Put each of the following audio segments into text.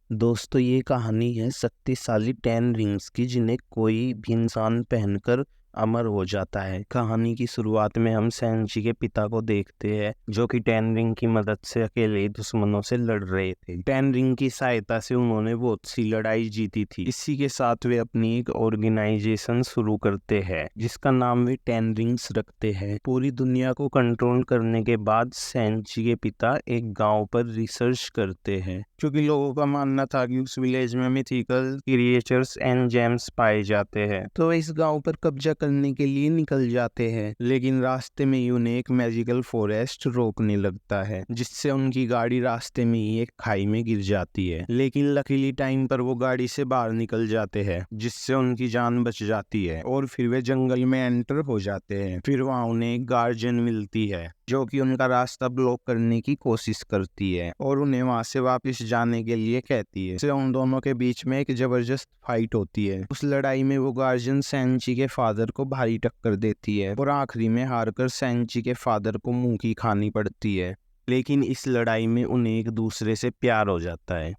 दोस्तों ये कहानी है शक्तिशाली 10 रिंग्स की जिन्हें कोई भी इंसान पहनकर अमर हो जाता है। कहानी की शुरुआत में हम सेंची के पिता को देखते हैं जो कि 10 रिंग की मदद से अकेले दुश्मनों से लड़ रहे थे। 10 रिंग की सहायता से उन्होंने बहुत सी लड़ाई जीती थी। इसी के साथ वे अपनी एक ऑर्गेनाइजेशन शुरू करते हैं जिसका नाम वे 10 रिंग्स रखते हैं। पूरी दुनिया को कंट्रोल करने के बाद सेंची के पिता एक गाँव पर रिसर्च करते हैं क्योंकि लोगों का मानना था कि उस विलेज में मिथिकल क्रिएचर्स एंड जेम्स पाए जाते हैं। तो वे इस गांव पर कब्जा करने के लिए निकल जाते हैं, लेकिन रास्ते में ही उन्हें एक मैजिकल फॉरेस्ट रोकने लगता है जिससे उनकी गाड़ी रास्ते में ही एक खाई में गिर जाती है। लेकिन लकीली टाइम पर वो गाड़ी से बाहर निकल जाते हैं जिससे उनकी जान बच जाती है और फिर वे जंगल में एंटर हो जाते हैं। फिर वहाँ उन्हें एक गार्जियन मिलती है जो कि उनका रास्ता ब्लॉक करने की कोशिश करती है और उन्हें वहां से वापस जाने के लिए कहती है। उन दोनों के बीच में एक जबरदस्त फाइट होती है। उस लड़ाई में वो गार्जियन सेंची के फादर को भारी टक्कर देती है और आखिरी में हारकर सेंची के फादर को मुंह की खानी पड़ती है। लेकिन इस लड़ाई में उन्हें एक दूसरे से प्यार हो जाता है,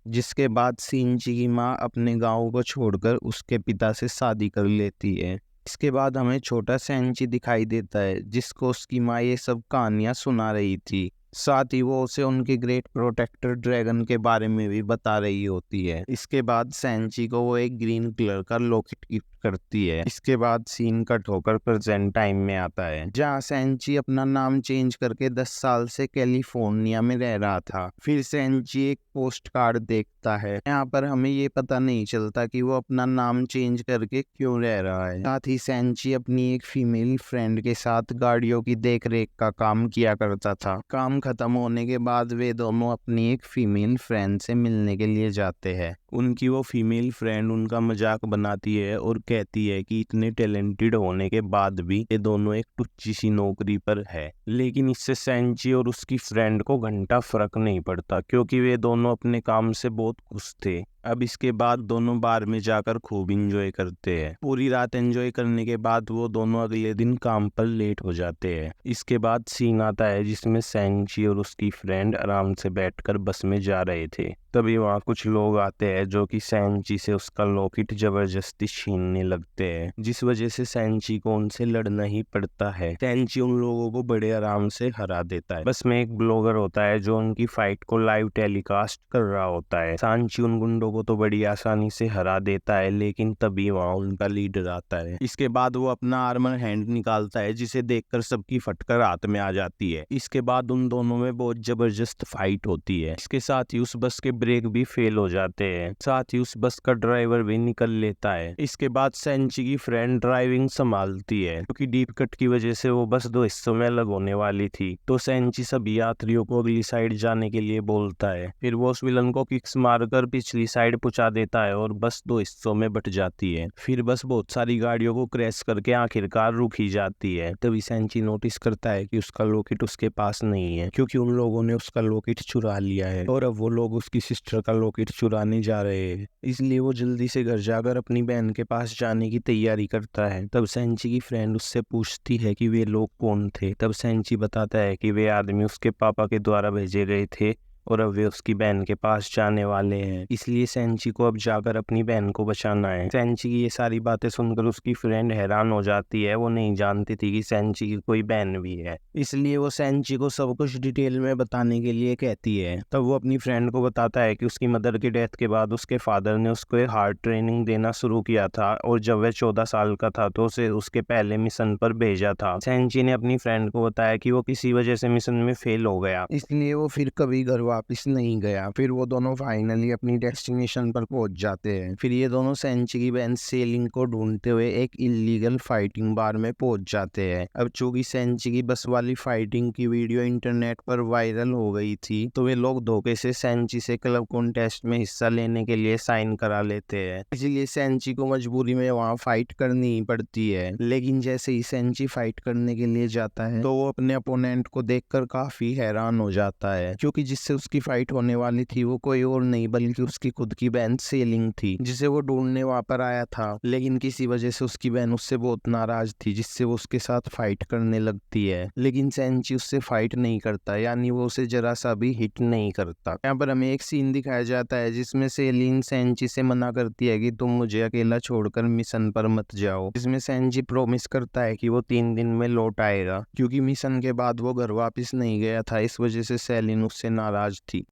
जिसके बाद सेंची की माँ अपने गाँव को छोड़कर उसके पिता से शादी कर लेती है। इसके बाद हमें छोटा सेंची दिखाई देता है जिसको उसकी माँ ये सब कहानियां सुना रही थी। साथ ही वो उसे उनके ग्रेट प्रोटेक्टर ड्रैगन के बारे में भी बता रही होती है। इसके बाद सेंची को वो एक ग्रीन कलर का लॉकेट गिफ्ट करती है। इसके बाद सीन कट होकर प्रेजेंट टाइम में आता है जहाँ सेंची अपना नाम चेंज करके 10 साल से कैलिफोर्निया में रह रहा था। फिर सेंची एक पोस्ट कार्ड देखता है। यहाँ पर हमें ये पता नहीं चलता कि वो अपना नाम चेंज करके क्यों रह रहा है। साथ ही सेंची अपनी एक फीमेल फ्रेंड के साथ गाड़ियों की देखरेख का काम किया करता था। काम खत्म होने के बाद वे दोनों अपनी एक फीमेल फ्रेंड से मिलने के लिए जाते हैं। उनकी वो फीमेल फ्रेंड उनका मजाक बनाती है और कहती है कि इतने टैलेंटेड होने के बाद भी ये दोनों एक टुच्ची सी नौकरी पर है। लेकिन इससे सेंची और उसकी फ्रेंड को घंटा फर्क नहीं पड़ता क्योंकि वे दोनों अपने काम से बहुत खुश थे। अब इसके बाद दोनों बार में जाकर खूब एंजॉय करते हैं। पूरी रात एंजॉय करने के बाद वो दोनों अगले दिन काम पर लेट हो जाते हैं। इसके बाद सीन आता है जिसमें सेंची और उसकी फ्रेंड आराम से बैठकर बस में जा रहे थे। तभी वहाँ कुछ लोग आते हैं जो कि सेंची से उसका लॉकेट जबरदस्ती छीनने लगते हैं, जिस वजह से सेंची को उनसे लड़ना ही पड़ता है। सेंची उन लोगों को बड़े आराम से हरा देता है। बस में एक ब्लॉगर होता है जो उनकी फाइट को लाइव टेलीकास्ट कर रहा होता है। सेंची उन गुंडों को तो बड़ी आसानी से हरा देता है, लेकिन तभी वहाँ उनका लीडर आता है। इसके बाद वो अपना आर्मर हैंड निकालता है जिसे देखकर सबकी फटकर हाथ में आ जाती है। इसके बाद उन दोनों में बहुत जबरदस्त फाइट होती है। इसके साथ ही उस बस के ब्रेक भी फेल हो जाते हैं। साथ ही उस बस का ड्राइवर भी निकल लेता है। इसके बाद सेंची की फ्रेंड ड्राइविंग संभालती है क्योंकि डीप कट की वजह से वो बस 2 हिस्सों में अलग होने वाली थी। तो सेंची सभी यात्रियों को अगली साइड जाने के लिए बोलता है। फिर वो उस विलन को किक्स मारकर पिछली साइड पहुंचा देता है और बस 2 हिस्सों में बट जाती है। फिर बस बहुत सारी गाड़ियों को क्रैश करके आखिरकार रुक ही जाती है। तभी सेंची नोटिस करता है कि उसका लॉकेट उसके पास नहीं है क्योंकि उन लोगों ने उसका लॉकेट चुरा लिया है और अब वो लोग उसकी सिस्टर का लॉकेट चुराने जा रहे हैं। इसलिए वो जल्दी से घर जाकर अपनी बहन के पास जाने की तैयारी करता है। तब सेंची की फ्रेंड उससे पूछती है कि वे लोग कौन थे। तब सेंची बताता है कि वे आदमी उसके पापा के द्वारा भेजे गए थे और अब वे उसकी बहन के पास जाने वाले हैं, इसलिए सेंची को अब जाकर अपनी बहन को बचाना है। सेंची की ये सारी बातें सुनकर उसकी फ्रेंड हैरान हो जाती है। वो नहीं जानती थी कि सेंची की कोई बहन भी है, इसलिए वो सेंची को सब कुछ डिटेल में बताने के लिए कहती है। तब वो अपनी फ्रेंड को बताता है कि उसकी मदर की डेथ के बाद उसके फादर ने उसको एक हार्ड ट्रेनिंग देना शुरू किया था और जब वह 14 साल का था तो उसे उसके पहले मिशन पर भेजा था। सेंची ने अपनी फ्रेंड को बताया कि वो किसी वजह से मिशन में फेल हो गया, इसलिए वो फिर कभी घर वापस नहीं गया। फिर वो दोनों फाइनली अपनी डेस्टिनेशन पर पहुंच जाते हैं। फिर ये दोनों सेंची की बहन सेलिंग को ढूंढते हुए एक इलीगल फाइटिंग बार में पहुंच जाते हैं। अब चूंकि सेंची की बस वाली फाइटिंग की वीडियो इंटरनेट पर वायरल हो गई थी तो वे लोग धोखे से सेंची से क्लब कॉन्टेस्ट में हिस्सा लेने के लिए साइन करा लेते हैं। इसलिए सेंची को मजबूरी में वहाँ फाइट करनी ही पड़ती है। लेकिन जैसे ही सेंची फाइट करने के लिए जाता है तो वो अपने अपोनेंट को देखकर काफी हैरान हो जाता है क्योंकि जिससे उसकी फाइट होने वाली थी वो कोई और नहीं बल्कि उसकी खुद की बहन सेलिंग थी, जिसे वो ढूंढने वहां पर आया था। लेकिन किसी वजह से उसकी बहन उससे बहुत नाराज थी, जिससे वो उसके साथ फाइट करने लगती है। लेकिन सेंची उससे फाइट नहीं करता, यानी वो उसे जरा सा भी हिट नहीं करता। यहाँ पर हमें एक सीन दिखाया जाता है जिसमें सेलिन सेंची से मना करती है कि तुम मुझे अकेला छोड़कर मिशन पर मत जाओ। इसमें सेंची प्रॉमिस करता है कि वो 3 दिन में लौट आएगा, क्योंकि मिशन के बाद वो घर वापस नहीं गया था। इस वजह से सेलिन उससे नाराज थी।